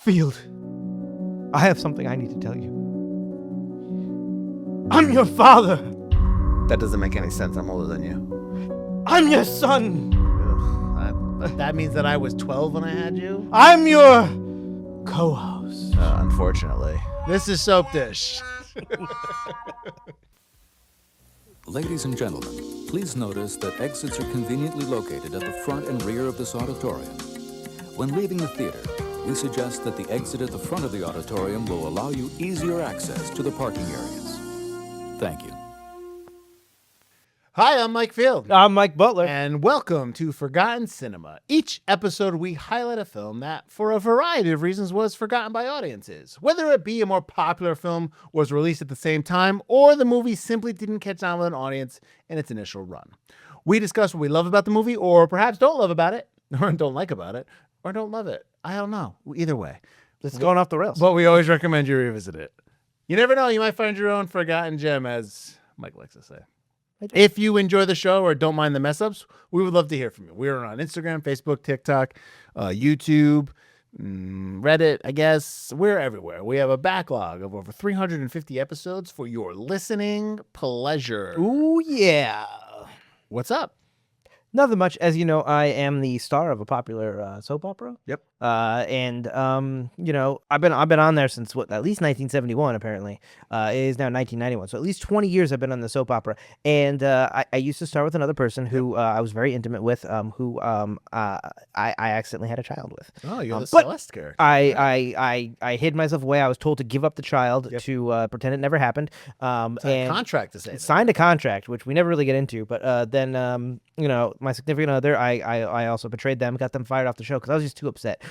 Field, I have something I need to tell you. I'm your father. That doesn't make any sense. I'm older than you. I'm your son. But that means that I was 12 when I had you? I'm your co-host. Unfortunately. This is Soapdish. Ladies and gentlemen, please notice that exits are conveniently located at the front and rear of this auditorium. When leaving the theater, we suggest that the exit at the front of the auditorium will allow you easier access to the parking areas. Thank you. Hi, I'm Mike Field. I'm Mike Butler. And welcome to Forgotten Cinema. Each episode, we highlight a film that, for a variety of reasons, was forgotten by audiences. Whether it be a more popular film was released at the same time, or the movie simply didn't catch on with an audience in its initial run. We discuss what we love about the movie, or perhaps don't love about it, or don't like about it, or don't love it. I don't know. Either way. It's going off the rails. But we always recommend you revisit it. You never know. You might find your own forgotten gem, as Mike likes to say. If you enjoy the show or don't mind the mess ups, we would love to hear from you. We are on Instagram, Facebook, TikTok, YouTube, Reddit, I guess. We're everywhere. We have a backlog of over 350 episodes for your listening pleasure. Ooh, yeah. What's up? Nothing much. As you know, I am the star of a popular soap opera. Yep. And I've been on there since at least 1971. Apparently, it is now 1991. So at least 20 years I've been on the soap opera. And I used to star with another person who I was very intimate with, who I accidentally had a child with. Oh, you're the but Celeste character. I hid myself away. I was told to give up the child to pretend it never happened. Signed a contract to say that. Signed a contract, which we never really get into. But then my significant other, I also betrayed them, got them fired off the show because I was just too upset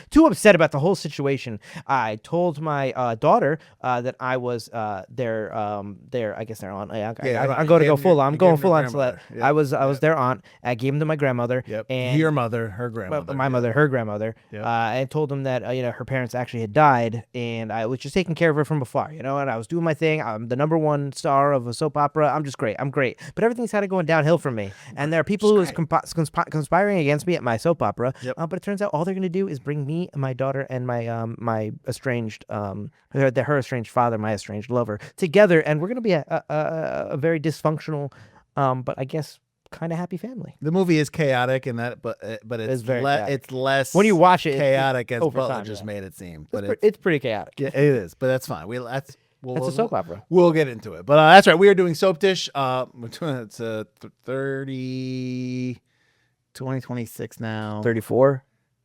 about the whole situation. I told my daughter that I was their I guess their aunt. I'm going to go full on. I'm going full on. So I was their aunt. I gave them to my grandmother. Yep. And your mother, her grandmother. My mother, her grandmother. Yep. I told them that her parents actually had died, and I was just taking care of her from afar. And I was doing my thing. I'm the number one star of a soap opera. I'm just great. I'm great. But everything's kind of going downhill from me. And there are people who is conspiring against me at my soap opera. Yep. But it turns out all they're going to do is bring me, my daughter, and my estranged her estranged father, my estranged lover, together, and we're going to be a very dysfunctional, but I guess kind of happy family. The movie is chaotic in that, but it's it's less when you watch it chaotic as Butler time, just made it seem. But it's pretty chaotic. Yeah, it is, but that's fine. It's a soap opera. We'll get into it, but that's right. We are doing Soapdish. It's 2026 now. 34.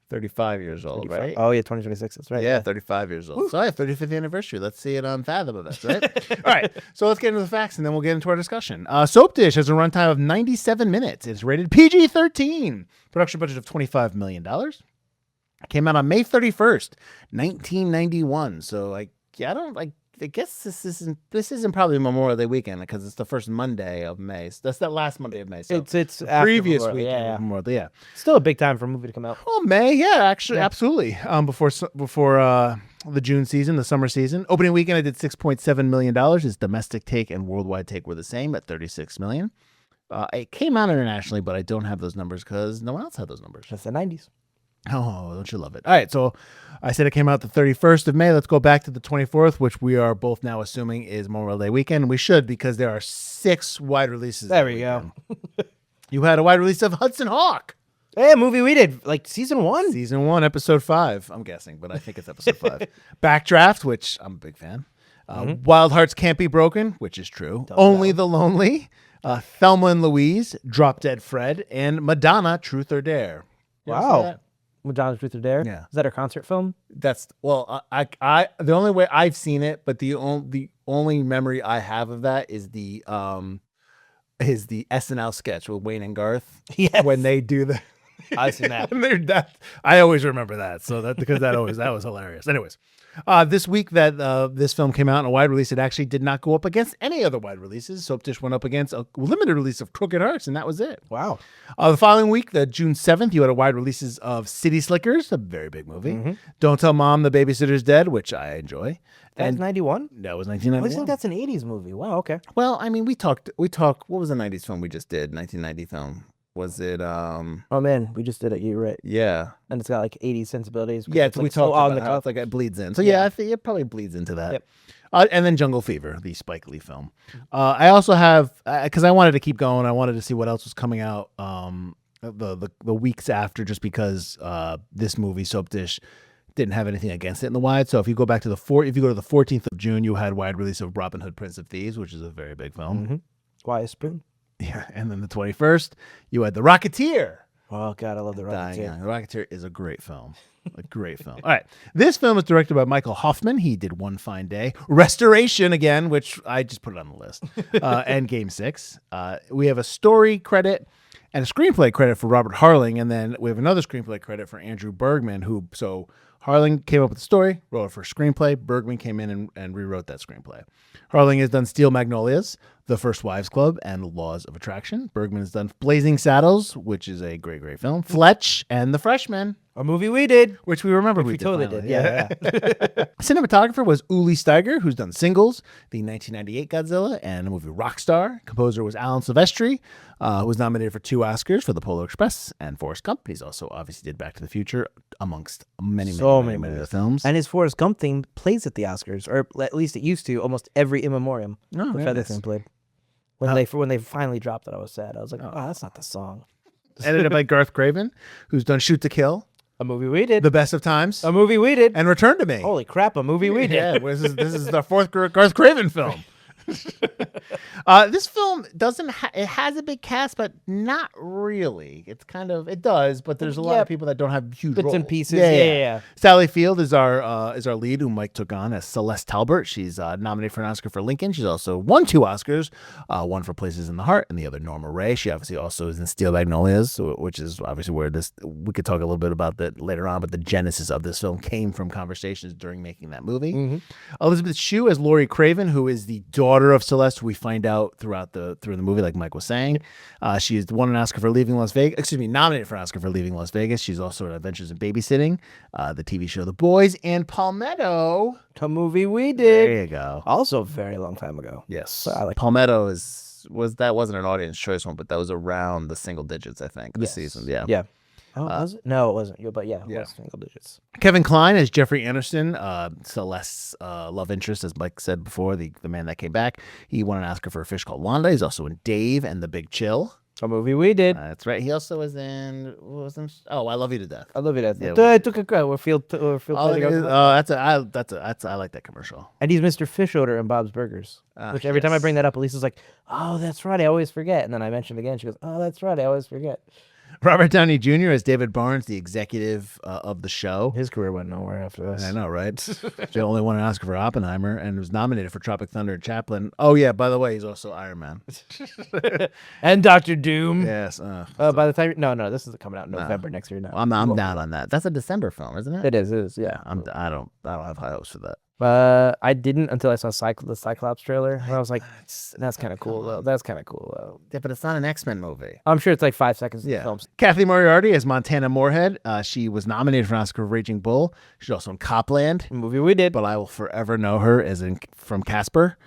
35 years old, right? Oh, yeah, 2026. That's right. Yeah, 35 years old. Woo. So, 35th anniversary. Let's see it on Fathom events, right? All right. So, let's get into the facts, and then we'll get into our discussion. Soapdish has a runtime of 97 minutes. It's rated PG-13. Production budget of $25 million. It came out on May 31st, 1991. So, I guess this isn't probably Memorial Day weekend because it's the first Monday of May. So that's that last Monday of May. So it's the previous Memorial, weekend. yeah. Of Memorial Day, yeah. Still a big time for a movie to come out. Well, May, yeah, actually, absolutely. Before the June season, the summer season. Opening weekend, I did $6.7 million. Its domestic take and worldwide take were the same at $36 million. It came out internationally, but I don't have those numbers because no one else had those numbers. That's the 90s. Oh, don't you love it? All right, so I said it came out the 31st of May. Let's go back to the 24th, which we are both now assuming is Memorial Day weekend. We should because there are 6 wide releases. There we go. You had a wide release of Hudson Hawk. Hey, a movie we did, like season 1. Season 1, episode 5, I'm guessing, but I think it's episode 5. Backdraft, which I'm a big fan. Wild Hearts Can't Be Broken, which is true. Only the Lonely. Thelma and Louise, Drop Dead Fred, and Madonna, Truth or Dare. Wow. Madonna's Truth or Dare? Yeah. Is that her concert film? That's I the only way I've seen it, but the only memory I have of that is the SNL sketch with Wayne and Garth. Yes. When they do the I've seen that. I always remember that. So that was hilarious. Anyways, this week that this film came out in a wide release, it actually did not go up against any other wide releases. Soapdish went up against a limited release of Crooked Hearts, and that was it. Wow. The following week, the June 7th, you had a wide releases of City Slickers, a very big movie. Don't Tell Mom the Babysitter's Dead, which I enjoy. That's 91? That was 1991. I think that's an 80s movie. Wow, okay. Well, I mean, we talked. What was the 90s film we just did? 1990 film. Was it? Oh man, we just did it. You're right. Yeah. And it's got like 80s sensibilities. Yeah, It's we like talked so on about the how cuff. it's like it bleeds in. So yeah, I think it probably bleeds into that. Yep. And then Jungle Fever, the Spike Lee film. I also have, because I wanted to keep going. I wanted to see what else was coming out the weeks after, just because this movie Soapdish didn't have anything against it in the wide. So if you go back to the 14th of June, you had wide release of Robin Hood, Prince of Thieves, which is a very big film. Quiet Spoon. Yeah, and then the 21st, you had The Rocketeer. Oh god, I love the Rocketeer. Yeah, The Rocketeer is a great film. A great film. All right. This film is directed by Michael Hoffman. He did One Fine Day. Restoration again, which I just put it on the list. And Game 6. We have a story credit and a screenplay credit for Robert Harling. And then we have another screenplay credit for Andrew Bergman, so Harling came up with the story, wrote it for a screenplay. Bergman came in and rewrote that screenplay. Harling has done Steel Magnolias, The First Wives Club, and Laws of Attraction. Bergman has done Blazing Saddles, which is a great, great film. Fletch and The Freshman, A movie we did. which we remember We totally finally. did. Yeah. Cinematographer was Uli Steiger, who's done Singles, the 1998 Godzilla, and the movie Rockstar. Composer was Alan Silvestri, who was nominated for 2 Oscars for The Polar Express and Forrest Gump. He's also obviously did Back to the Future, amongst many other movies. films. And his Forrest Gump theme plays at the Oscars, or at least it used to. Almost every in memoriam. Oh, the yeah, Feather nice. theme played. When they finally dropped it, I was sad. I was like, oh, that's not the song. Edited by Garth Craven, who's done Shoot to Kill, A movie we did. The Best of Times, A movie we did. and Return to Me. Holy crap! A movie we did. Yeah, this is the 4th Garth Craven film. This film it has a big cast, but not really. It's kind of, it does, but there's a lot of people that don't have huge Bits roles. and pieces. Yeah. Sally Field is our lead, who Mike took on as Celeste Talbert. She's nominated for an Oscar for Lincoln. She's also won 2 Oscars, one for Places in the Heart and the other Norma Ray. She obviously also is in Steel Magnolias, which is obviously where we could talk a little bit about that later on, but the genesis of this film came from conversations during making that movie. Elizabeth Shue as Laurie Craven, who is the daughter of Celeste, who we find out through the movie, like Mike was saying. She has won an Oscar for Leaving Las Vegas. Nominated for an Oscar for Leaving Las Vegas. She's also in Adventures in Babysitting, the TV show The Boys, and Palmetto. A movie we did. There you go. Also, a very long time ago. Yes, I like Palmetto wasn't an audience choice one, but that was around the single digits, I think, this season. Yeah. Yeah. Oh, was it? No, it wasn't. But yeah, it was single digits. Kevin Kline as Jeffrey Anderson, Celeste's love interest, as Mike said before, the man that came back. He won an Oscar for A Fish Called Wanda. He's also in Dave and The Big Chill. A movie we did. That's right. He also was in. Oh, I Love You to Death. I love it. Yeah. I took a go. I like that commercial. And he's Mr. Fish Odor in Bob's Burgers. Which every time I bring that up, Elisa's like, "Oh, that's right. I always forget." And then I mention it again. She goes, "Oh, that's right. I always forget." Robert Downey Jr. as David Barnes, the executive of the show. His career went nowhere after this. I know, right? He only won an Oscar for Oppenheimer and was nominated for Tropic Thunder and Chaplin. Oh yeah, by the way, he's also Iron Man. And Doctor Doom. Yes. By the time this is coming out in November next year now. I'm down on that. That's a December film, isn't it? It is. Yeah. I don't have high hopes for that. I didn't until I saw the Cyclops trailer, and I was like, "That's kind of cool, though. That's kind of cool, though." Yeah, but it's not an X-Men movie. I'm sure it's like 5 seconds of the Yeah. film. Kathy Moriarty as Montana Moorhead. She was nominated for an Oscar for Raging Bull. She's also in Copland. A movie we did. But I will forever know her as from Casper.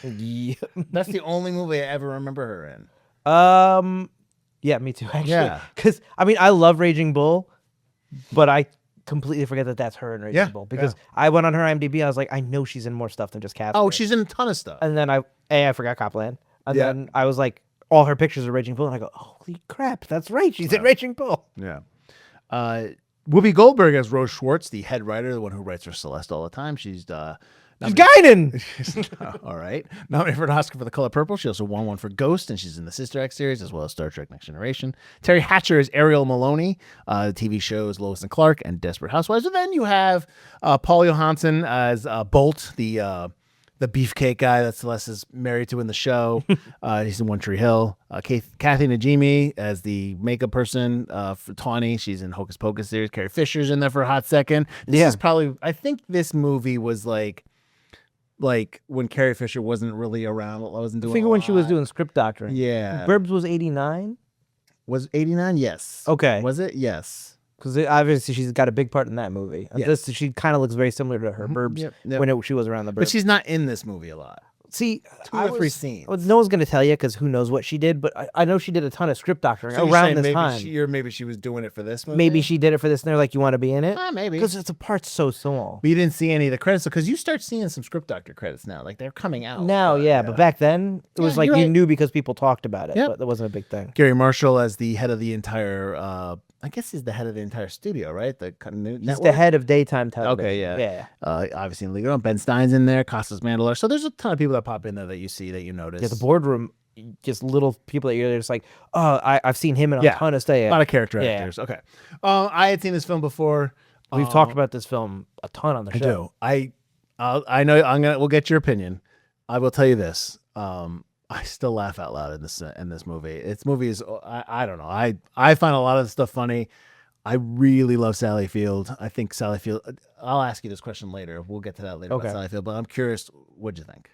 Yeah. That's the only movie I ever remember her in. Yeah, me too. Actually, Yeah. because I love Raging Bull, but I completely forget that that's her in Raging Bull because I went on her IMDb. I was like, I know she's in more stuff than just Casper. Oh, she's in a ton of stuff. And then I forgot Copland, and then I was like, all her pictures are Raging Bull, and I go, holy crap, that's right, she's in Raging Bull. Yeah. Whoopi Goldberg as Rose Schwartz, the head writer, the one who writes for Celeste all the time. She's Guinan. all right. Nominated for an Oscar for The Color Purple. She also won one for Ghost, and she's in the Sister Act series as well as Star Trek Next Generation. Terry Hatcher is Ariel Maloney. The TV shows Lois and Clark and Desperate Housewives. And then you have Paul Johansson as Bolt, the beefcake guy that Celeste is married to in the show. He's in One Tree Hill. Kathy Najimy as the makeup person for Tawny. She's in Hocus Pocus series. Carrie Fisher's in there for a hot second. This is probably, I think this movie was like when Carrie Fisher wasn't really around. I wasn't doing. I think when she was doing script doctoring. Yeah. Burbs was 89. Was 89? Yes. Okay. Was it? Yes. Because obviously she's got a big part in that movie. Yes. She kind of looks very similar to her Burbs Yep. when she was around the Burbs. But she's not in this movie a lot. See, Two or three scenes. Well, no one's gonna tell you because who knows what she did. But I know she did a ton of script doctoring So you're around saying this maybe time. Maybe she was doing it for this movie. Maybe she did it for this, and they're like, "You want to be in it?" Maybe. Because it's a part so small. But you didn't see any of the credits because you start seeing some script doctor credits now. Like they're coming out. Now, yeah, but back then it was Yeah, like you're you right. knew because people talked about it, Yep. but that wasn't a big thing. Gary Marshall as the head of the entire. I guess he's the head of the entire studio, right? The He's network. the head of daytime television. Okay, yeah. Yeah. Obviously in Legal. Ben Stein's in there. Costas Mandylor. So there's a ton of people that pop in there that you see that you notice. Yeah, the boardroom, just little people that you're just like, oh, I've seen him in a ton of stuff. A lot of character Yeah. actors. Okay. I had seen this film before. We've talked about this film a ton on the I show. do. I know. We'll get your opinion. I will tell you this. I still laugh out loud in this movie. This movie is. I don't know. I find a lot of the stuff funny. I really love Sally Field. I think Sally Field. I'll ask you this question later. We'll get to that later Okay. about Sally Field. But I'm curious. What'd you think?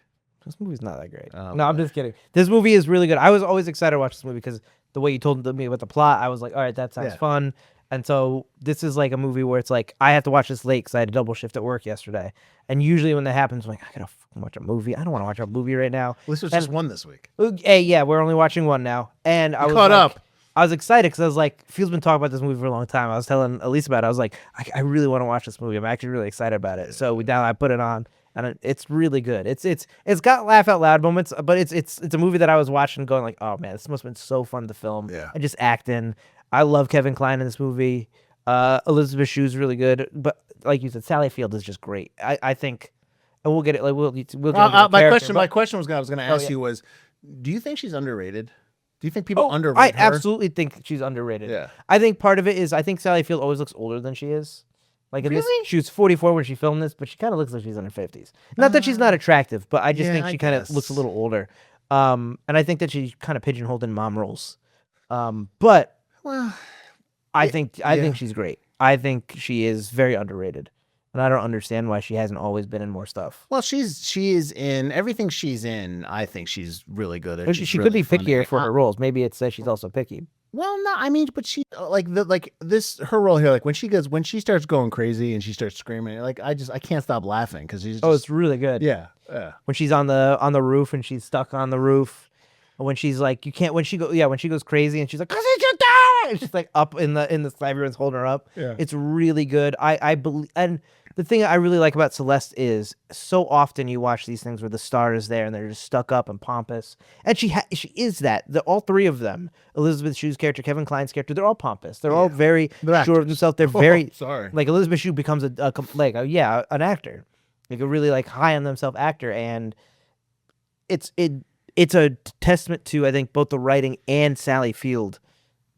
This movie's not that great. Oh, No, I'm just kidding. This movie is really good. I was always excited to watch this movie because the way you told me about the plot, I was like, all right, that sounds Yeah. fun. And so this is like a movie where it's like, I have to watch this late because I had a double shift at work yesterday. And usually when that happens, I'm like, I gotta fucking watch a movie. I don't want to watch a movie right now. At least there's And- just one this week. Hey, yeah, we're only watching one now. And I was caught like, up. I was excited because I was like, Field's been talking about this movie for a long time. I was telling Elise about it. I was like, I really want to watch this movie. I'm actually really excited about it. So I put it on, and it's really good. It's got laugh out loud moments, but it's a movie that I was watching going like, oh man, this must have been so fun to film. Yeah. And just acting. I love Kevin Kline in this movie. Elizabeth Shue's really good, but like you said, Sally Field is just great. I think, and we'll get it. Like we'll get into the My character, question. My but- question was I was going to ask yeah. you was, do you think she's underrated? Do you think people Oh, underrate I her? absolutely think she's underrated. Yeah. I think part of it is I think Sally Field always looks older than she is. Like in this, Really? she was 44 when she filmed this, but she kind of looks like she's in her 50s. Not that she's not attractive, but I just yeah, think I she kind of looks a guess. little older. And I think that she's kind of pigeonholed in mom roles. But Well, I think she's great. I think she is very underrated, and I don't understand why she hasn't always been in more stuff. well, she is in everything she's in. I think she's really good at. She She's could be really funny. pickier for her roles. Maybe it says she's also picky. Well, no, I mean, but she her role here, like when she starts going crazy and she starts screaming, like I can't stop laughing because she's. Oh, Just, it's really good. yeah. When she's on the roof and she's stuck on the roof, and when she's like, you can't. When she goes crazy and she's like, 'cause it's your dad! And she's like up in the sky, everyone's holding her up. Yeah. It's really good. I believe, and the thing I really like about Celeste is so often you watch these things where the star is there and they're just stuck up and pompous, and she is that. All three of them, Elizabeth Shue's character, Kevin Kline's character, they're all pompous. They're all very They're sure of actors. themselves. They're Oh, very sorry. like Elizabeth Shue becomes an actor, like a really like high on themselves actor, and it's a testament to I think both the writing and Sally Field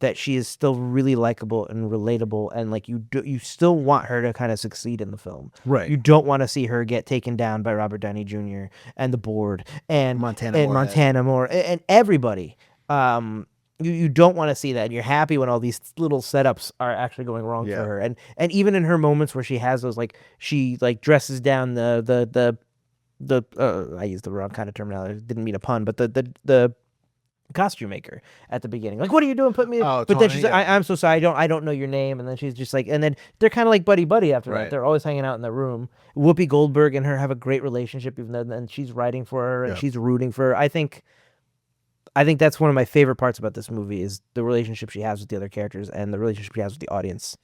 that she is still really likable and relatable, and like you still want her to kind of succeed in the film. Right. You don't want to see her get taken down by Robert Downey Jr. and the board and Montana Moore and everybody. You don't want to see that, and you're happy when all these little setups are actually going wrong for her. And even in her moments where she has those, like she like dresses down the I used the wrong kind of terminology. Didn't mean a pun, but the costume maker at the beginning, like, what are you doing? Put me. Oh, but then Tawny, she's like, yeah. I'm so sorry. I don't know your name. And then she's just like, and then they're kind of like buddy after Right. that. They're always hanging out in the room. Whoopi Goldberg and her have a great relationship, even though and she's writing for her and Yeah. she's rooting for her. I think that's one of my favorite parts about this movie is the relationship she has with the other characters and the relationship she has with the audience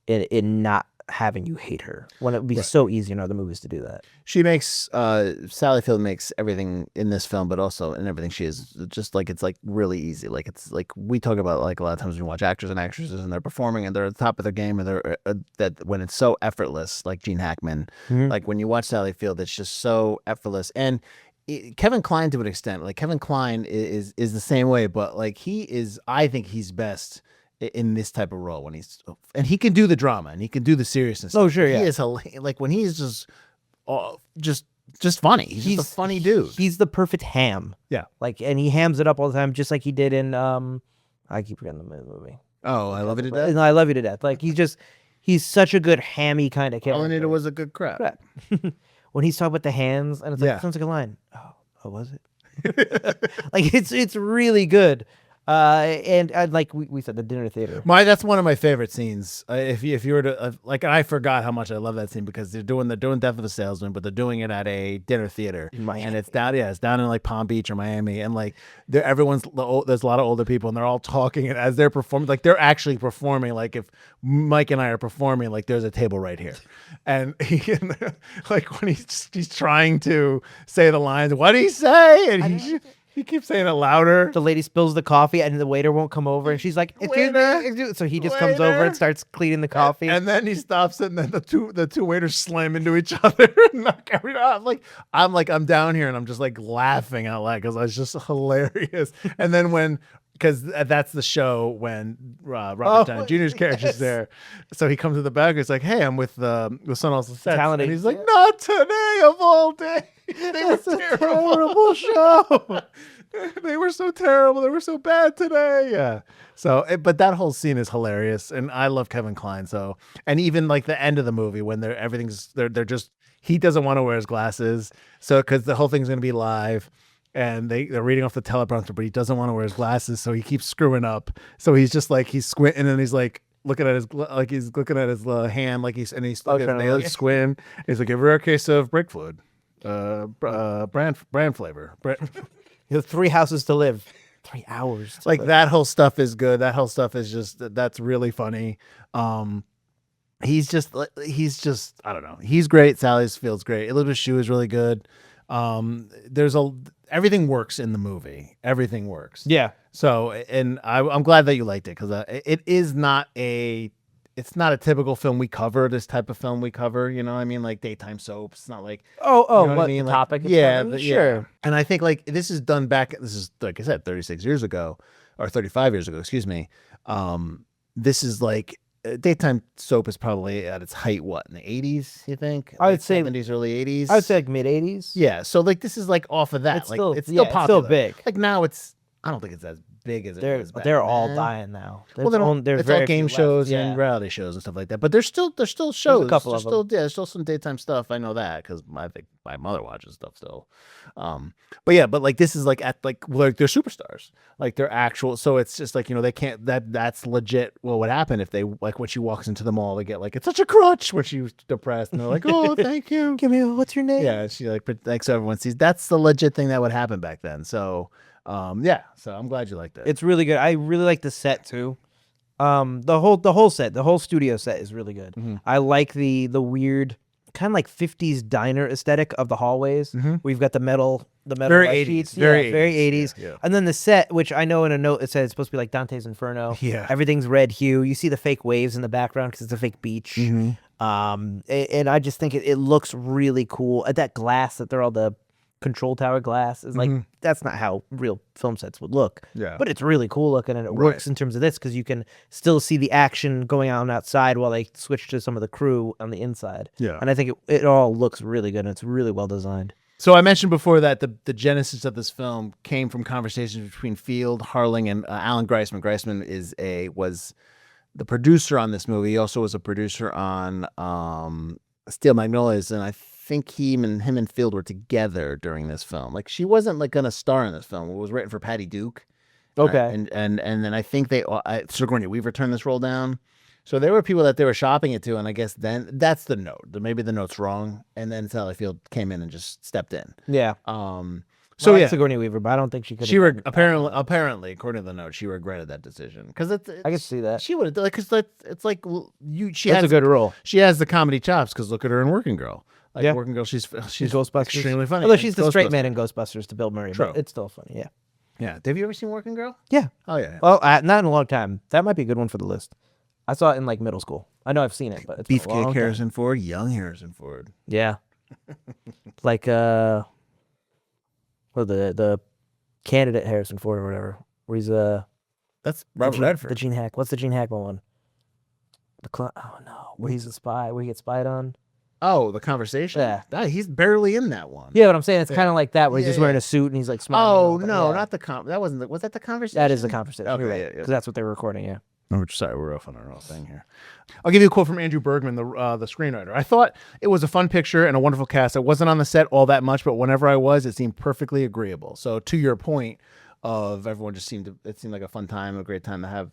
in not having you hate her when it would be so easy in other movies to do that. She makes Sally Field makes everything in this film, but also in everything she is just like it's like really easy. Like it's like we talk about like a lot of times when we watch actors and actresses and they're performing and they're at the top of their game and they're that when it's so effortless, like Gene Hackman. Like when you watch Sally Field, it's just so effortless. And Kevin Kline to an extent, like Kevin Kline is the same way, but like I think he's best in this type of role when and he can do the drama and he can do the seriousness. Oh, sure, yeah. He is like when he's just funny. He's just a funny dude. He's the perfect ham. Yeah. Like, and he hams it up all the time, just like he did in I keep forgetting the movie. Oh, I Love You to Death. No, I Love You to Death. Like he's such a good hammy kind of character. All I needed was a good crap. Crap. When he's talking about the hands, and it's like, Yeah. sounds like a line. Oh, was it? Like it's really good. And like we said, the dinner theater. That's one of my favorite scenes. If you were to I forgot how much I love that scene because they're doing Death of a Salesman, but they're doing it at a dinner theater In Miami. and it's down in like Palm Beach or Miami, and like there's a lot of older people and they're all talking, and as they're performing, like they're actually performing. Like if Mike and I are performing, like there's a table right here, and like when he's trying to say the lines, what did he say? And he keeps saying it louder. The lady spills the coffee and the waiter won't come over, and she's like, so he just comes over and starts cleaning the coffee. And then he stops it, and then the two waiters slam into each other and knock everything out. I'm down here and I'm just like laughing out loud because it's just hilarious. And then because that's the show when Robert Downey Jr.'s character's there. So he comes to the back. He's like, "Hey, I'm with someone else's set." And he's like, "Not today of all days." They were terrible show. They were so terrible. They were so bad today. Yeah. So, but that whole scene is hilarious, and I love Kevin Kline. So, and even like the end of the movie when they're just he doesn't want to wear his glasses, so because the whole thing's gonna be live. And they're reading off the teleprompter, but he doesn't want to wear his glasses, so he keeps screwing up. So he's just like he's squinting, and he's like looking at his hand, like he's looking at the other squint. He's like, "A rare case of brake fluid, brand flavor." You have 3 houses to live, 3 hours. Like that whole stuff is good. That whole stuff is that's really funny. He's just I don't know. He's great. Sally feels great. Elizabeth Shue is really good. Everything works in the movie. Everything works. Yeah. So, and I'm glad that you liked it because it's not a typical film we cover. This type of film we cover, you know what I mean? Like daytime soaps. It's not like you know what I mean? the Like, topic? Yeah, sure. Yeah. And I think like this is done back. This is like I said, 36 years ago or 35 years ago. Excuse me. This is like. Daytime soap is probably at its height, in the 80s, you think? I would say 70s, early 80s. I would say like mid 80s. Yeah, so like this is like off of that. It's like still, it's still popular. It's still big. Like now I don't think it's as big as it was back they're all then. dying now. Well, it's all game shows and reality shows and stuff like that. But there's still shows. There's a couple of them. There's still some daytime stuff. I know that because I think my mother watches stuff still. But like this is like they're superstars. Like they're actual. So it's just like they can't. That's legit. Well, what happened if they like when she walks into the mall, they get like it's such a crutch when she's depressed, and they're like, "Oh, thank you, Give me what's your name?" Yeah, she like thanks everyone sees. That's the legit thing that would happen back then. So. Yeah, so I'm glad you liked it. It's really good. I really like the set too. The whole set, the whole studio set is really good. Mm-hmm. I like the weird kind of like 50s diner aesthetic of the hallways. Mm-hmm. We've got the metal very light 80s, sheets. very very 80s. Yeah. And then the set, which I know in a note it said it's supposed to be like Dante's Inferno. Yeah. Everything's red hue. You see the fake waves in the background because it's a fake beach. Mm-hmm. And I just think it looks really cool. That glass that they're all the control tower glass is like that's not how real film sets would look. Yeah. But it's really cool looking, and it works in terms of this because you can still see the action going on outside while they switch to some of the crew on the inside. Yeah. And I think it all looks really good, and it's really well designed. So I mentioned before that the genesis of this film came from conversations between Field, Harling, and Alan Greisman. Greisman was the producer on this movie. He also was a producer on Steel Magnolias, and I think him and Field were together during this film. Like she wasn't like gonna star in this film. It was written for Patty Duke. Okay. And then I think Sigourney Weaver turned this role down. So there were people that they were shopping it to, and I guess then that's the note. Maybe the note's wrong, and then Sally Field came in and just stepped in. Yeah. So I like yeah, Sigourney Weaver, but I don't think she could. she apparently according to the note, she regretted that decision because I can see that. she would have like because it's like she That's has a good role. She has the comedy chops because look at her in Working Girl. Like Yeah. Working Girl, she's Ghostbusters. extremely funny. Although And she's the straight Ghostbusters. man in Ghostbusters to Bill Murray, True. but it's still funny. Yeah. Yeah. Have you ever seen Working Girl? Yeah. Oh yeah. Well, not in a long time. That might be a good one for the list. I saw it in like middle school. I know I've seen it, but it's been a long Beefcake time. Harrison Ford, young Harrison Ford. Yeah. Like the candidate Harrison Ford or whatever, where he's That's Robert the Redford. Gene Hack. What's the Gene Hackman one? Oh no, where he's a spy, where he gets spied on. Oh, The Conversation. Yeah. He's barely in that one. Yeah, but I'm saying it's kind of like that, where he's Yeah, just wearing yeah. a suit and he's like smiling. Oh no, Yeah. not the that wasn't. Was that The Conversation? That is the conversation. Okay, You're right, yeah, yeah. because that's what they were recording. Yeah. Oh, sorry, we're off on our own thing here. I'll give you a quote from Andrew Bergman, the screenwriter. I thought it was a fun picture and a wonderful cast. I wasn't on the set all that much, but whenever I was, it seemed perfectly agreeable. So to your point, of everyone just seemed like a fun time, a great time to have.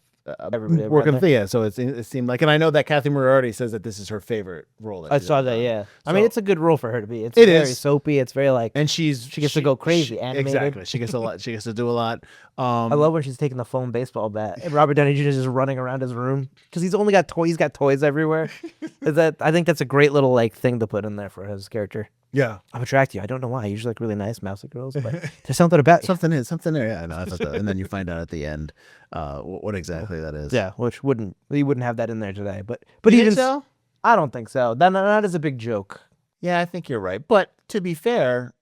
Everybody Working around with yeah, so it seemed like, and I know that Kathy Moriarty says that this is her favorite role. That I she's saw ever that. done. Yeah, I So- mean, it's a good role for her to be. It's It very is. soapy. It's very like, and she gets to go crazy, animated. Exactly, she gets a lot. She gets to do a lot. I love when she's taking the foam baseball bat and Robert Downey Jr. is just running around his room because he's only got toys. He's got toys everywhere. I think that's a great little like thing to put in there for his character. Yeah, I'm attracted to you. I don't know why. I usually like really nice mousy girls, but there's something about you. something there. Yeah, I know. I thought that. And then you find out at the end what exactly that is. Yeah, which he wouldn't have that in there today. But You even think so? I don't think so. That is a big joke. Yeah, I think you're right. But to be fair,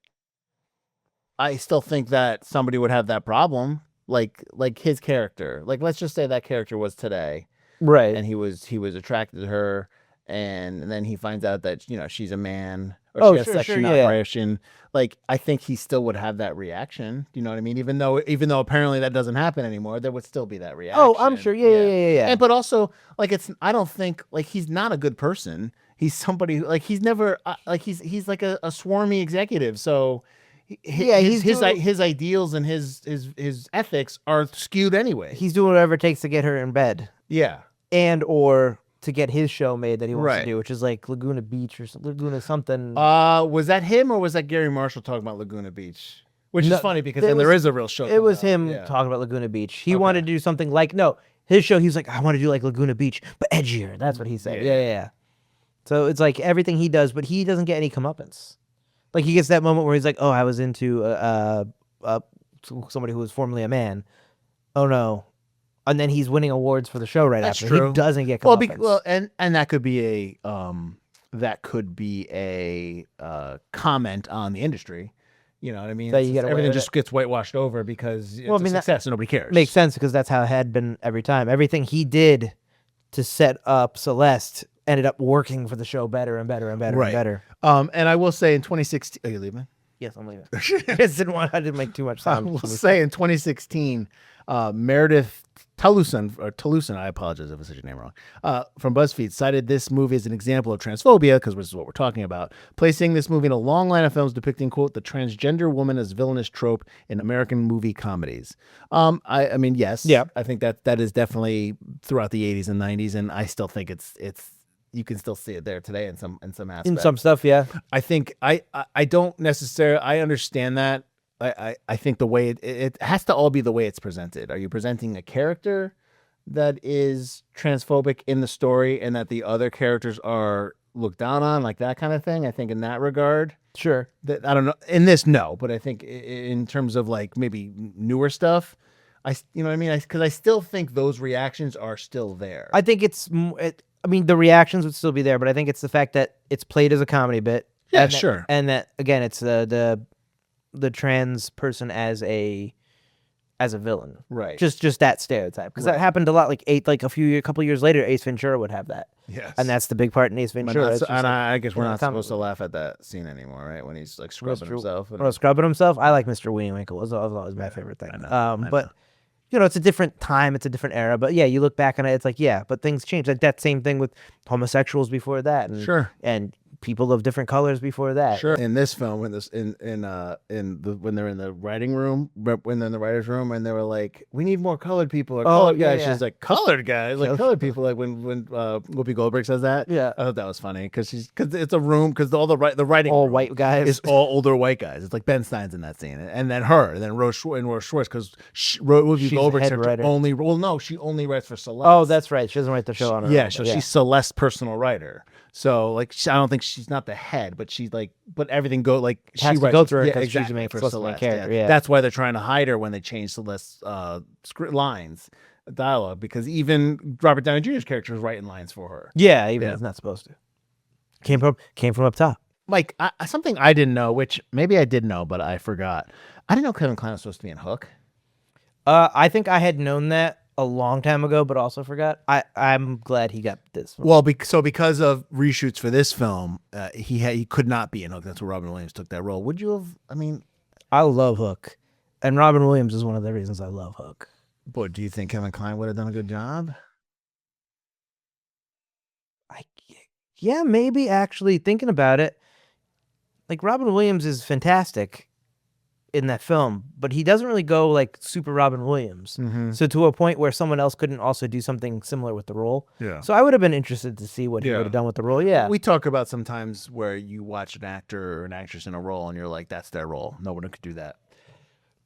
I still think that somebody would have that problem. Like his character. Like let's just say that character was today, Right. and he was attracted to her, and then he finds out that she's a man, or Oh, she has sure, sexual yeah. aggression. Like I think he still would have that reaction. Do you know what I mean? Even though apparently that doesn't happen anymore, there would still be that reaction. Oh, I'm sure. Yeah. And but also like I don't think like he's not a good person. He's somebody like he's never like he's like a swarmy executive. So his ideals and his ethics are skewed anyway. He's doing whatever it takes to get her in bed, Yeah. and or to get his show made that he wants Right. to do, which is like Laguna Beach or Laguna something. Was that him or was that Gary Marshall talking about Laguna Beach? Which No, is funny because it then was- there is a real show. It was coming him out. talking about Laguna Beach. He wanted to do something like his show. He was like, I want to do like Laguna Beach, but edgier. That's what he said. Yeah. So it's like everything he does, but he doesn't get any comeuppance. Like he gets that moment where he's like, "Oh, I was into somebody who was formerly a man." Oh no, and then he's winning awards for the show right That's after. true. He doesn't get Well, comeuppance. and that could be a comment on the industry. You know what I mean? That It's you just- get away everything with just gets whitewashed over because it's Well, I a mean, that success and nobody cares. Makes sense because that's how it had been every time. Everything he did to set up Celeste ended up working for the show better and better and better Right. and better. And I will say in 2016, are you leaving? Yes, I'm leaving. I didn't make too much I time. will say in 2016, Meredith Toulousan, I apologize if I said your name wrong, from BuzzFeed cited this movie as an example of transphobia, because this is what we're talking about, placing this movie in a long line of films depicting, quote, the transgender woman as villainous trope in American movie comedies. I mean, yes. Yeah. I think that is definitely throughout the 80s and 90s, and I still think it's you can still see it there today in some aspects. In some stuff, yeah. I think I don't necessarily I understand that. I think the way it has to all be the way it's presented. Are you presenting a character that is transphobic in the story and that the other characters are looked down on, like that kind of thing? I think in that regard, Sure. that I don't know. In this, no, but I think in terms of like maybe newer stuff, you know what I mean? Because I still think those reactions are still there. I think I mean, the reactions would still be there, but I think it's the fact that it's played as a comedy bit. Yeah, and sure. And that again, it's the trans person as a villain, Right. Just that stereotype, because that happened a lot. Like a couple years later, Ace Ventura would have that, Yes. and that's the big part in Ace Ventura. It's just like- I guess we're yeah, not comic supposed to laugh at that scene anymore, right? When he's like scrubbing Mr. himself. Well, scrubbing himself. I like Mr. Weenwinkle. It was always my favorite thing. I know. But it's a different time, it's a different era. But yeah, you look back on it, it's like but things change. Like that same thing with homosexuals before that, and Sure. and people of different colors before that. Sure. In this film, when they're in the writing room, when they're in the writers' room, and they were like, "We need more colored people or colored yeah, guys." yeah. She's like, "Colored guys, like colored people." Like when Whoopi Goldberg says that. Yeah. I thought that was funny because it's a room because all the writing All room white guys. is all older white guys. It's like Ben Stein's in that scene, and then her, and then Rose Schwartz because Whoopi She's the Goldberg's head writer. she only writes for Celeste. Oh, that's right. She doesn't write the show on her Yeah, own, so but she's Celeste's personal writer. So like, I don't think she's not the head, but she's like, but everything she has to writes go through her yeah, 'cause she's exactly, the main for Celeste's main Celeste. character, yeah. That's why they're trying to hide her when they change Celeste's script lines, dialogue, because even Robert Downey Jr.'s character is writing lines for her. Yeah, even if it's not supposed to. Came from up top. Mike, something I didn't know, which maybe I did know, but I forgot. I didn't know Kevin Kline was supposed to be in Hook. I think I had known that a long time ago, but also forgot. I'm glad he got this one. Well, because of reshoots for this film, he could not be in Hook. That's where Robin Williams took that role. Would you have? I mean, I love Hook, and Robin Williams is one of the reasons I love Hook. but do you think Kevin Kline would have done a good job? Yeah, maybe actually thinking about it, like Robin Williams is fantastic, in that film, but he doesn't really go like super Robin Williams. Mm-hmm. So to a point where someone else couldn't also do something similar with the role. Yeah. So I would have been interested to see what he Yeah. would have done with the role. Yeah. We talk about sometimes where you watch an actor or an actress in a role and you're like, that's their role. No one could do that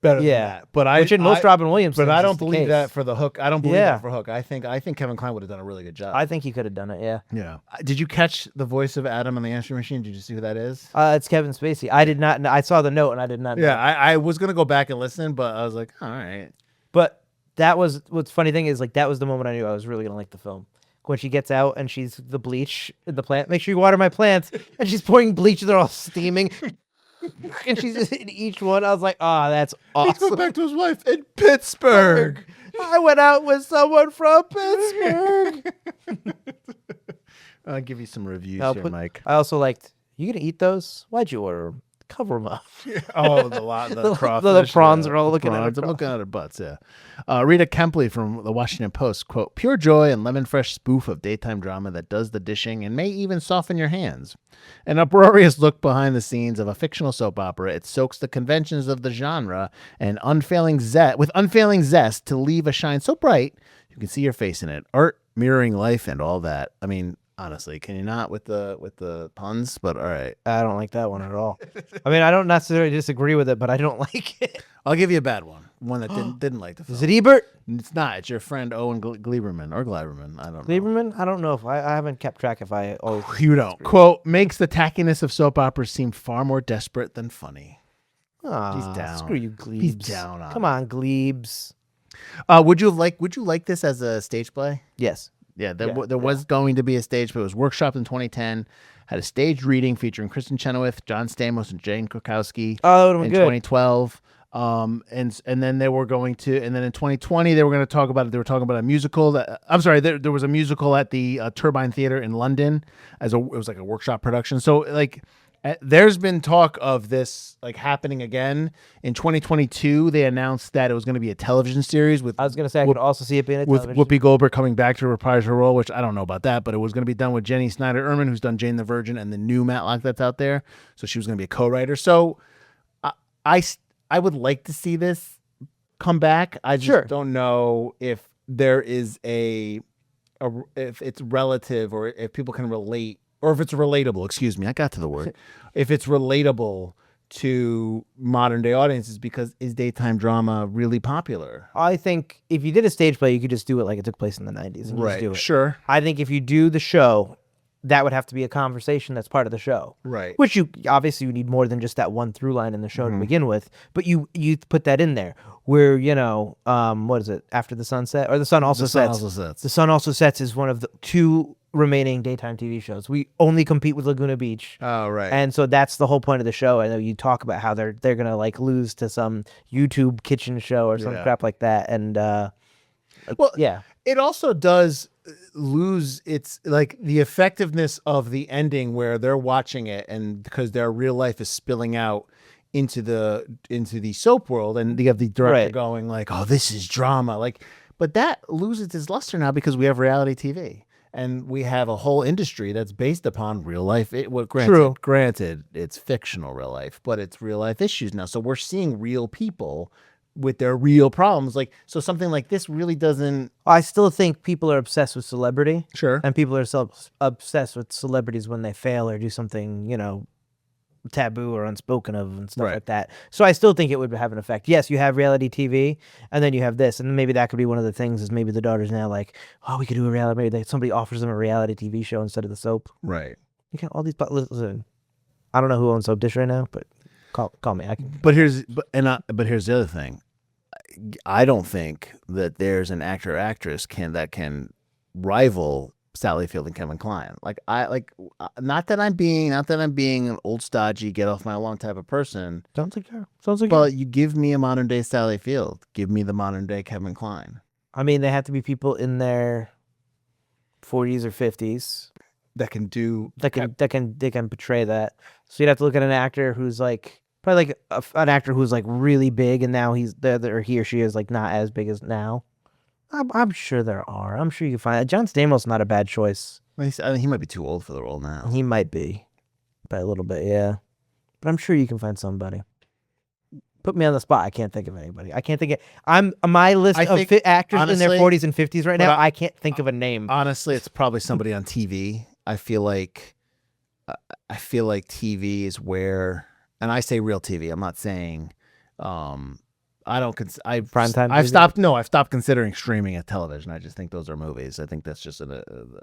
better than Yeah. that. But Which in most Robin Williams but things I is don't the believe case. that for the Hook. I don't believe Yeah. that for Hook. I think Kevin Kline would have done a really good job. I think he could have done it. Yeah. Yeah. Did you catch the voice of Adam on the answering machine? Did you see who that is? It's Kevin Spacey. I did not know. I saw the note and I did not know. Yeah, I was gonna go back and listen, but I was like, all right. But that was what's funny thing is like that was the moment I knew I was really gonna like the film. When she gets out and she's the bleach in the plant. Make sure you water my plants. And she's pouring bleach. They're all steaming. And she's just in each one. I was like, oh, that's Let's go awesome. back to his wife in Pittsburgh. I went out with someone from Pittsburgh. I'll give you some reviews I'll here, put- Mike. I also liked. You gonna eat those? Why'd you order them? Cover them up. Oh, the The crawfish, prawns are all looking at her prawns. I'm looking at her butts. Yeah. Rita Kempley from the Washington Post, quote, "Pure joy and lemon fresh spoof of daytime drama that does the dishing and may even soften your hands. An uproarious look behind the scenes of a fictional soap opera. It soaks the conventions of the genre and unfailing zest to leave a shine so bright you can see your face in it. Art mirroring life and all that." I mean, honestly, can you not with the puns? But all right. I don't like that one at all. I mean, I don't necessarily disagree with it, but I don't like it. I'll give you a bad one. One that didn't like the film. Is it Ebert? It's not. It's your friend Owen Gleiberman or Gleiberman. I don't know. Gleiberman? I don't know if I haven't kept track if I always. You don't. Quote, "Makes the tackiness of soap operas seem far more desperate than funny." Aw, He's down. Screw you, Glebes. He's down on Come it. on, Glebes. Would you like this as a stage play? Yes. Yeah, there was going to be a stage play. It was workshopped in 2010. Had a stage reading featuring Kristen Chenoweth, John Stamos, and Jane Krakowski Oh, that would have in been good. 2012. And then they were going to, and then in 2020 they were going to talk about it. They were talking about a musical. There was a musical at the Turbine Theatre in London it was like a workshop production. So like. There's been talk of this like happening again in 2022. They announced that it was going to be a television series with I was going to say I could also see it being a with television. Whoopi Goldberg coming back to reprise her role, which I don't know about that, but it was going to be done with Jenny Snyder-Urman, who's done Jane the Virgin and the new Matlock that's out there. So she was going to be a co-writer. So I would like to see this come back. I just don't know if there is if it's relative or if people can relate. Or if it's relatable, excuse me, I got to the word. If it's relatable to modern day audiences, because is daytime drama really popular? I think if you did a stage play, you could just do it like it took place in the 90s. And just do it. Sure. I think if you do the show, that would have to be a conversation that's part of the show. Right. Which you need more than just that one through line in the show to begin with. But you put that in there where, what is it? After the Sunset? Or The Sun Also Sets. The Sun Also Sets is one of the two remaining daytime TV shows. We only compete with Laguna Beach. Oh, right. And so that's the whole point of the show. I know you talk about how they're gonna like lose to some YouTube kitchen show or some crap like that. And it also does lose its like the effectiveness of the ending where they're watching it and because their real life is spilling out into the soap world and you have the director going like, oh, this is drama, like, but that loses its luster now because we have reality TV. And we have a whole industry that's based upon real life. Granted, it's fictional real life, but it's real life issues now. So we're seeing real people with their real problems. Like, so something like this really doesn't. I still think people are obsessed with celebrity. Sure. And people are so obsessed with celebrities when they fail or do something, taboo or unspoken of and stuff like that. So I still think it would have an effect. Yes, you have reality TV and then you have this, and maybe that could be one of the things is maybe the daughter's now like, oh, we could do a reality, maybe somebody offers them a reality TV show instead of the soap. Right. You can all these, listen, I don't know who owns Soapdish right now, but call me. I can. But here's the other thing. I don't think that there's an actor or actress that can rival Sally Field and Kevin Kline. Not that I'm being an old stodgy, get off my lawn type of person. Sounds like her. But you give me a modern day Sally Field, give me the modern day Kevin Kline. I mean, they have to be people in their 40s or 50s that can do they can portray that. So you'd have to look at an actor who's like probably like an actor who's like really big, and now he or she is like not as big as now. I'm sure there are. I'm sure you can find John Stamos. Not a bad choice. I mean, he might be too old for the role now. He might be, by a little bit, yeah. But I'm sure you can find somebody. Put me on the spot. I can't think of anybody. I can't think of. I'm my list of actors in their honestly, 40s and 50s right now. I can't think of a name. Honestly, it's probably somebody on TV. I feel like TV is where, and I say real TV. I'm not saying, I don't. Primetime I've TV? stopped. No, I've stopped considering streaming at television. I just think those are movies. I think that's just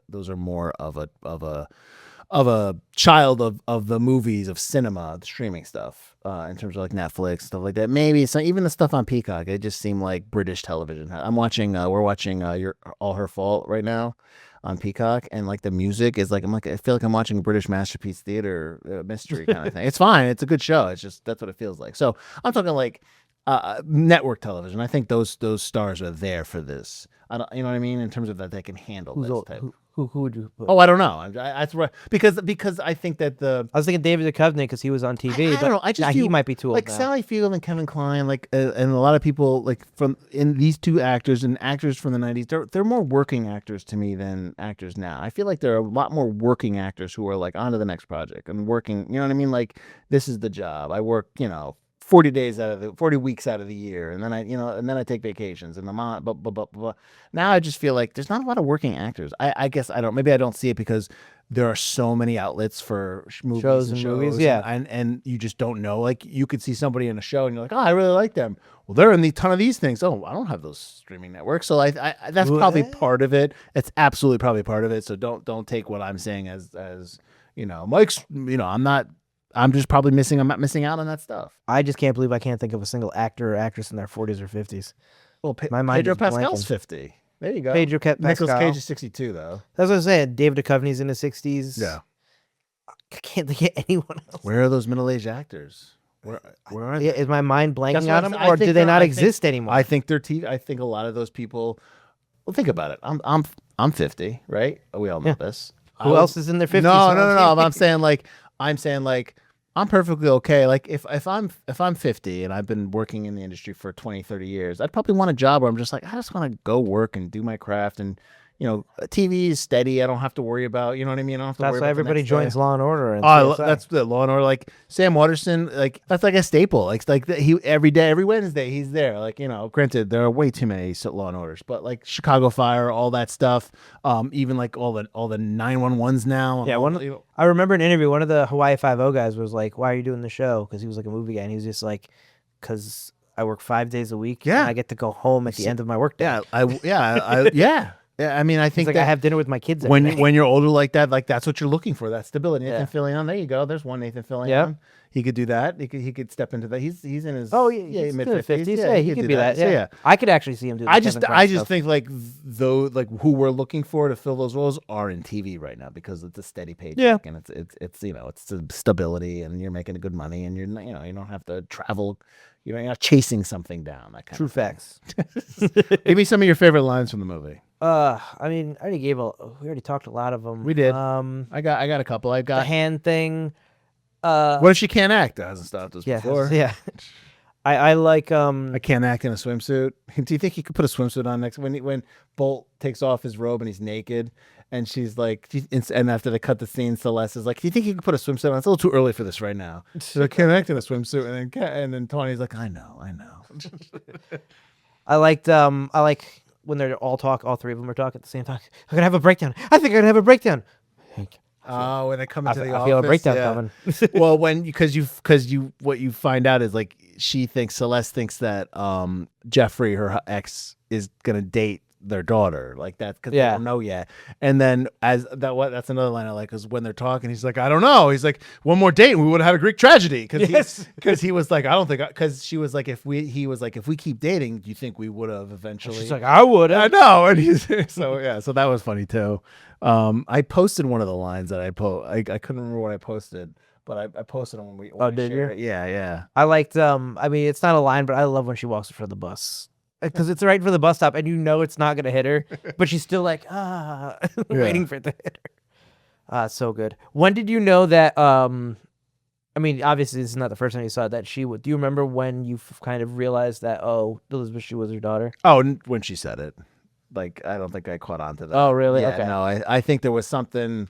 those are more of a child of the movies of cinema, the streaming stuff, in terms of like Netflix stuff like that. Maybe some even the stuff on Peacock. It just seemed like British television. We're watching Your All Her Fault right now on Peacock, and like the music is like I feel like I'm watching British Masterpiece Theater mystery kind of thing. It's fine. It's a good show. It's just that's what it feels like. So I'm talking like network television. I think those stars are there for this. I don't, you know what I mean, in terms of that they can handle this type. Who would you put? Oh, I don't know. That's right. Because I think that I was thinking David Duchovny because he was on TV. I don't know. I just he might be too old like now. Sally Field and Kevin Kline, like and a lot of people like from in these two actors and actors from the 90s. They're more working actors to me than actors now. I feel like there are a lot more working actors who are like on to the next project and working. You know what I mean? Like this is the job. I work. 40 weeks out of the year, and then I take vacations, and I'm on blah, blah, blah, blah. Now I just feel like there's not a lot of working actors. I guess maybe I don't see it because there are so many outlets for movies and movies, yeah. and you just don't know. Like you could see somebody in a show and you're like, oh, I really like them. Well, they're in the ton of these things. Oh, I don't have those streaming networks, so I that's probably part of it. It's absolutely probably part of it. So don't take what I'm saying as Mike's. I'm just probably missing. I'm not missing out on that stuff. I just can't believe I can't think of a single actor or actress in their 40s or 50s. Well, my mind Pedro is Pascal's blanking. 50. There you go. Pedro Pascal. Nicolas Cage is 62 though. That's what I was saying. David Duchovny's in his 60s. Yeah. I can't think of anyone else. Where are those middle-aged actors? Where are they? Yeah, is my mind blanking on them, I or think do they they're- not I think- exist anymore? I think they're TV. I think a lot of those people. Well, think about it. I'm 50, right? We all know this. Who else is in their 50s? No. I'm saying like I'm perfectly okay. Like if I'm 50 and I've been working in the industry for 20, 30 years, I'd probably want a job where I'm just like, I just want to go work and do my craft, and TV is steady. I don't have to worry about, you know what I mean? I don't have to That's worry why about everybody the next joins day. Law and Order. And Oh, CSI. that's the Law and Order. Like Sam Waterston, like that's like a staple. Like he every day, every Wednesday, he's there. Like granted, there are way too many Law and Orders, but like Chicago Fire, all that stuff. Even like all the 911s now. Yeah, I remember an interview. One of the Hawaii Five-0 guys was like, "Why are you doing the show?" Because he was like a movie guy, and he was just like, "Because I work 5 days a week. Yeah. and I get to go home at the end of my work day." Yeah. I mean, I He's think like, that I have dinner with my kids every day. when you're older like that, like that's what you're looking for. That stability. Nathan Yeah. Fillion, there you go. There's one Nathan Fillion. Yeah. He could do that. He could step into that. He's in his he's mid good 50s. Yeah, he could be that. So, Yeah. I could actually see him do. I just think like who we're looking for to fill those roles are in TV right now because it's a steady paycheck and it's the stability and you're making good money and you don't have to travel. You're not chasing something down. That kind True of thing. facts. Give me some of your favorite lines from the movie. I mean, I already we already talked a lot of them. We did. I I got a couple. the hand thing. What if she can't act? That hasn't stopped us Yeah, before. yeah. I like I can't act in a swimsuit. Do you think he could put a swimsuit on next when Bolt takes off his robe and he's naked and she's like, and after they cut the scene, Celeste is like, "Do you think you could put a swimsuit on? It's a little too early for this right now." She's like, "Can't act in a swimsuit," and then Tony's like, "I know." I like when they're all three of them are talking at the same time. I'm gonna have a breakdown. I think I'm gonna have a breakdown. Oh, when they come I into the office, feel a breakdown coming. Well, because what you find out is like Celeste thinks that Jeffrey, her ex, is gonna date their daughter, like that, because they don't know yet. And then that's another line I like is when they're talking, he's like, I don't know. He's like, one more date and we would have had a Greek tragedy. Because he was like, I don't think, because she was like, if we keep dating, do you think we would have eventually? She's like, I would have. I know. And he's so that was funny too. I posted one of the lines that I couldn't remember what I posted, but I posted them when we did you? Yeah. I liked I mean, it's not a line, but I love when she walks in front of the bus. Because it's right for the bus stop, and it's not gonna hit her, but she's still like waiting for it to hit her. So good. When did you know that? I mean, obviously this is not the first time you saw that she would. Do you remember when you kind of realized that Elizabeth Shue was her daughter? Oh, when she said it, like I don't think I caught on to that. Oh, really? Yeah, Okay. No, I think there was something.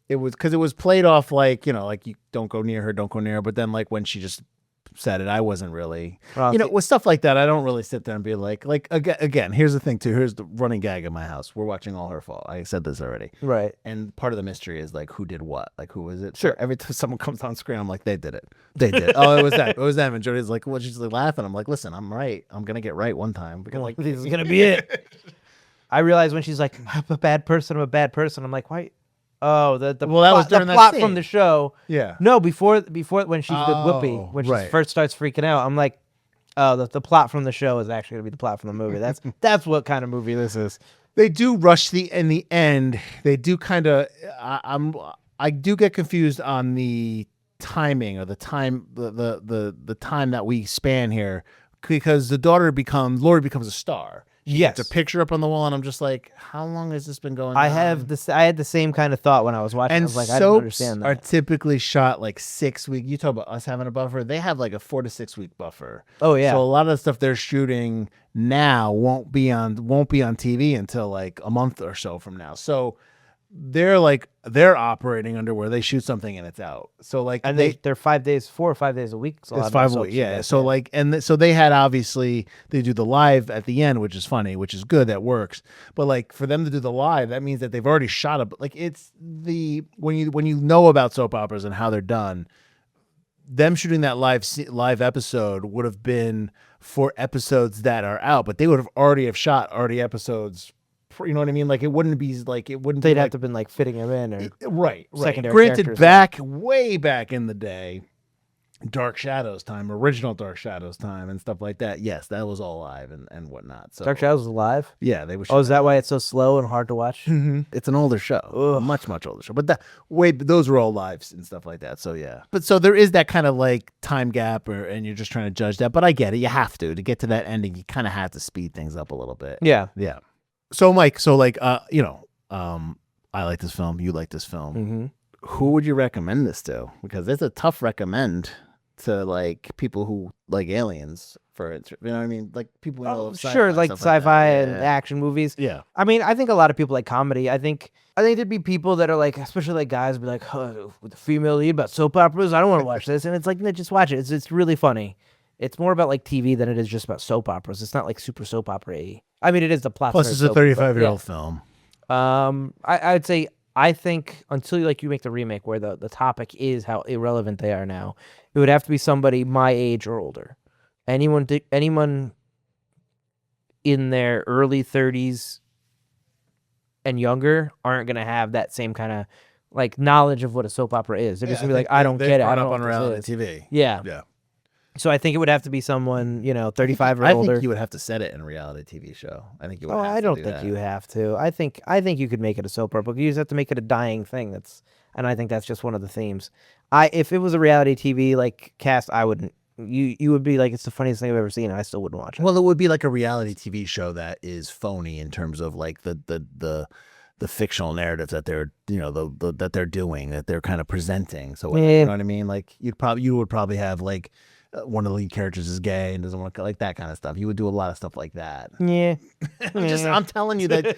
It was because it was played off like like you don't go near her. But then like when she just said it. I wasn't really, Well, with stuff like that. I don't really sit there and be like again. Here's the thing too. Here's the running gag in my house. We're watching All Her Fault. I said this already. right. And part of the mystery is like who did what, like who was it? Sure. So every time someone comes on screen, I'm like, they did it. They did. Oh, it was that. It was them. And Jody's like, well, she's like laughing. I'm like, listen, I'm right. I'm gonna get right one time. Because like This is gonna be it. I realized when she's like, I'm a bad person. I'm a bad person. I'm like, why? Oh, the Well, that was the during that plot scene. from the show. yeah. No, before when she's with Whoopi, Oh, when she right. first starts freaking out, I'm like, oh, the plot from the show is actually gonna be the plot from the movie. That's what kind of movie this is. They do rush in the end. They do kind of. I do get confused on the timing or the time the time that we span here, because the Lori becomes a star. She Yes. gets a picture up on the wall, and I'm just like, how long has this been going on? I had the same kind of thought when I was watching. And I was like, I don't soaps understand are that. typically shot like 6 weeks. You talk about us having a buffer. They have like a 4 to 6 week buffer. Oh yeah. So a lot of the stuff they're shooting now won't be on TV until like a month or so from now. So they're operating under where they shoot something and it's out. So like and they're 5 days, 4 or 5 days a week. So it's 5 weeks. Yeah. So like so they had obviously they do the live at the end, which is funny, which is good. That works. But like for them to do the live, that means that they've already shot it. Like it's when you know about soap operas and how they're done, them shooting that live episode would have been for episodes that are out, but they would have already shot episodes. You know what I mean? Like it wouldn't be like it wouldn't. They'd be have like, to have been like fitting him in or right. secondary Granted, characters. way back in the day, Dark Shadows time, original Dark Shadows time, and stuff like that. Yes, that was all live and whatnot. So Dark Shadows was live. yeah, they were. Oh, is that why it's so slow and hard to watch? It's an older show, a much older show. But those were all lives and stuff like that. So yeah, but so there is that kind of like time gap, and you're just trying to judge that. But I get it. You have to get to that ending. You kind of have to speed things up a little bit. Yeah. Yeah. So Mike, I like this film. You like this film. Mm-hmm. Who would you recommend this to? Because it's a tough recommend to like people who like aliens. For it, you know what I mean? Like people who know Sure, like stuff sci-fi that. and action movies. Yeah. I mean, I think a lot of people like comedy. I think there'd be people that are like, especially like guys, be like, oh, with the female lead about soap operas, I don't want to watch this. And it's like, no, just watch it. It's really funny. It's more about like TV than it is just about soap operas. It's not like super soap opera-y. I mean, it is the plot. Plus, it's a 35-year-old film. I'd say I think until you make the remake where the topic is how irrelevant they are now, it would have to be somebody my age or older. Anyone in their early 30s and younger aren't gonna have that same kind of like knowledge of what a soap opera is. They're just gonna be like, I don't get it. I don't know on what reality this is. TV. Yeah. Yeah. So I think it would have to be someone 35 or I older. think you would have to set it in a reality TV show. I think you would. Oh, have I to don't do think that. you have to. I think you could make it a soap opera. You just have to make it a dying thing. And I think that's just one of the themes. If it was a reality TV like cast, I wouldn't. You would be like, it's the funniest thing I've ever seen. And I still wouldn't watch it. Well, it would be like a reality TV show that is phony in terms of like the fictional narratives that they're that they're doing, that they're kind of presenting. So you know what I mean? Like you would probably have like one of the lead characters is gay and doesn't want to like that kind of stuff. You would do a lot of stuff like that. Yeah. I'm telling you that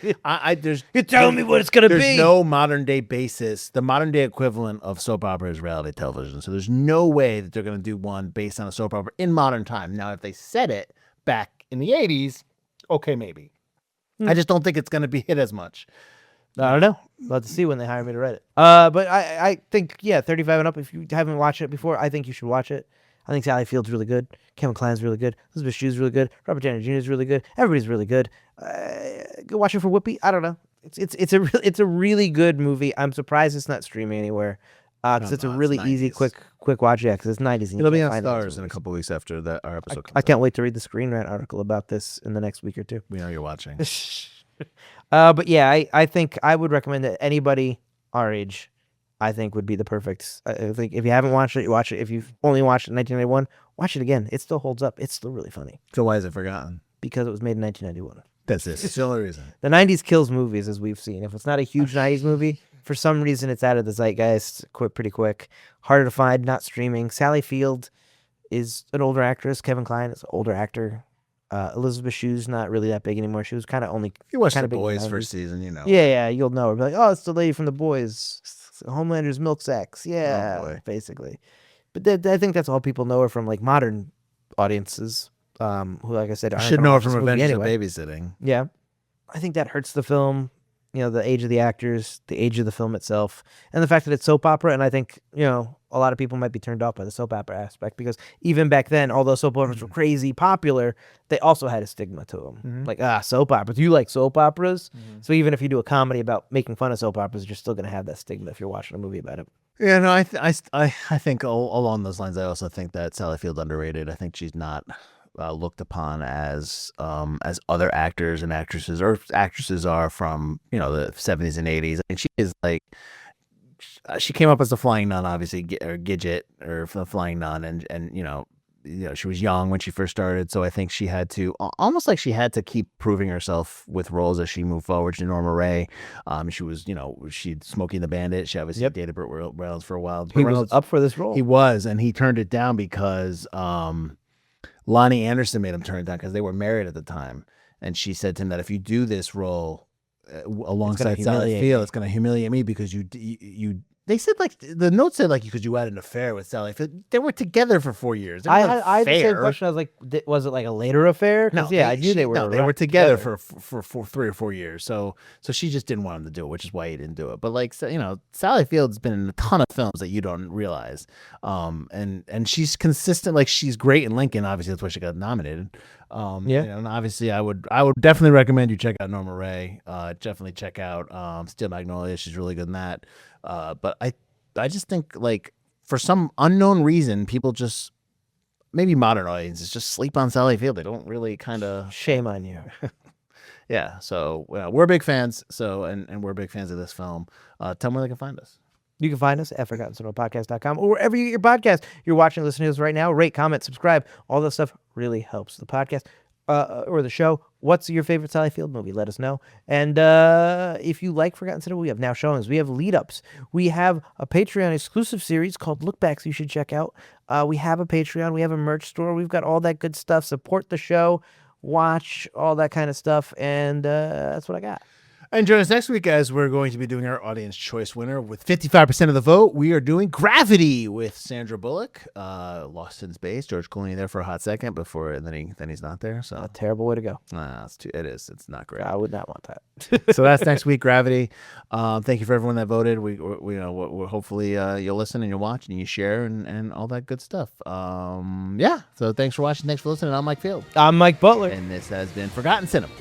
there's You're telling me what it's gonna there's be. no modern day basis. The modern day equivalent of soap opera is reality television. So there's no way that they're going to do one based on a soap opera in modern time. Now, if they said it back in the 80s, okay, maybe. I just don't think it's going to be hit as much. I don't know. We'll have to see when they hire me to write it. But I think 35 and up. If you haven't watched it before, I think you should watch it. I think Sally Field's really good. Kevin Kline's really good. Elizabeth Shue's really good. Robert Downey Jr. is really good. Everybody's really good. Go watch it for Whoopi. I don't know. It's a really good movie. I'm surprised it's not streaming anywhere. Because it's a really easy, quick watch. Yeah, because it's 90s. And It'll be on Stars in a couple weeks after our episode comes I can't wait to read the Screen Rant article about this in the next week or two. We know you're watching. But yeah, I think I would recommend that anybody our age, I think, would be the perfect. I think if you haven't watched it, you watch it. If you've only watched it in 1991, watch it again. It still holds up. It's still really funny. So why is it forgotten? Because it was made in 1991. That's it. It's the only reason. The 90s kills movies, as we've seen. If it's not a huge 90s movie, for some reason it's out of the zeitgeist pretty quick. Harder to find, not streaming. Sally Field is an older actress. Kevin Kline is an older actor. Elizabeth Shue's not really that big anymore. She was kind of only. You watched kinda The big in Boys 90s. first season, you know. Yeah, you'll know her. Be like, oh, it's the lady from The Boys. Homelander's milk sacks. Oh, Yeah, boy. basically. But I think that's all people know her from, like, modern audiences, who, like I said, aren't Should gonna know her watch this from movie Adventures anyway. of Babysitting. Yeah. I think that hurts the film, the age of the actors, the age of the film itself, and the fact that it's soap opera. And I think, a lot of people might be turned off by the soap opera aspect because even back then, although soap operas were crazy popular, they also had a stigma to them. Like, soap operas. Do you like soap operas? So even if you do a comedy about making fun of soap operas, you're still going to have that stigma if you're watching a movie about it. Yeah, no, I think along those lines, I also think that Sally Field's underrated. I think she's not looked upon as other actors and actresses are from the 70s and 80s. And she is like, she came up as the Flying Nun, obviously, or Gidget, or the Flying Nun, and she was young when she first started, so I think she had to almost like she had to keep proving herself with roles as she moved forward. She Norma Ray, she was she Smokey and the Bandit. She obviously dated Burt Reynolds for a while. He was up for this role. He was, and he turned it down because Lonnie Anderson made him turn it down because they were married at the time, and she said to him that if you do this role alongside Sally Field, it's going to humiliate me because you. They said, like, the note said, like, because you had an affair with Sally Field. They were together for 4 years. I had the same question. I was like, was it like a later affair? No, I knew they were. No, they were together for 3 or 4 years. So she just didn't want him to do it, which is why he didn't do it. But like, Sally Field's been in a ton of films that you don't realize. And she's consistent. Like, she's great in Lincoln. Obviously, that's why she got nominated. And obviously, I would definitely recommend you check out Norma Ray. Definitely check out Steel Magnolia. She's really good in that. But I just think, like, for some unknown reason, people just, maybe modern audiences, just sleep on Sally Field. They don't really kind of. Shame on you. Yeah. So we're big fans. And we're big fans of this film. Tell them where they can find us. You can find us at ForgottenCinemaPodcast.com or wherever you get your podcast. You're watching, listening to us right now. Rate, comment, subscribe. All that stuff really helps the podcast or the show. What's your favorite Sally Field movie? Let us know. And if you like Forgotten Cinema, we have now showings. We have lead-ups. We have a Patreon exclusive series called Lookbacks you should check out. We have a Patreon. We have a merch store. We've got all that good stuff. Support the show. Watch all that kind of stuff. And that's what I got. And join us next week as we're going to be doing our audience choice winner. With 55% of the vote, we are doing Gravity with Sandra Bullock. Lost in Space. George Clooney there for a hot second before, and then he's not there. So A terrible way to go. it is. It's not great. I would not want that. So that's next week, Gravity. Thank you for everyone that voted. We're hopefully you'll listen and you'll watch and you share and all that good stuff. So thanks for watching. Thanks for listening. I'm Mike Field. I'm Mike Butler. And this has been Forgotten Cinema.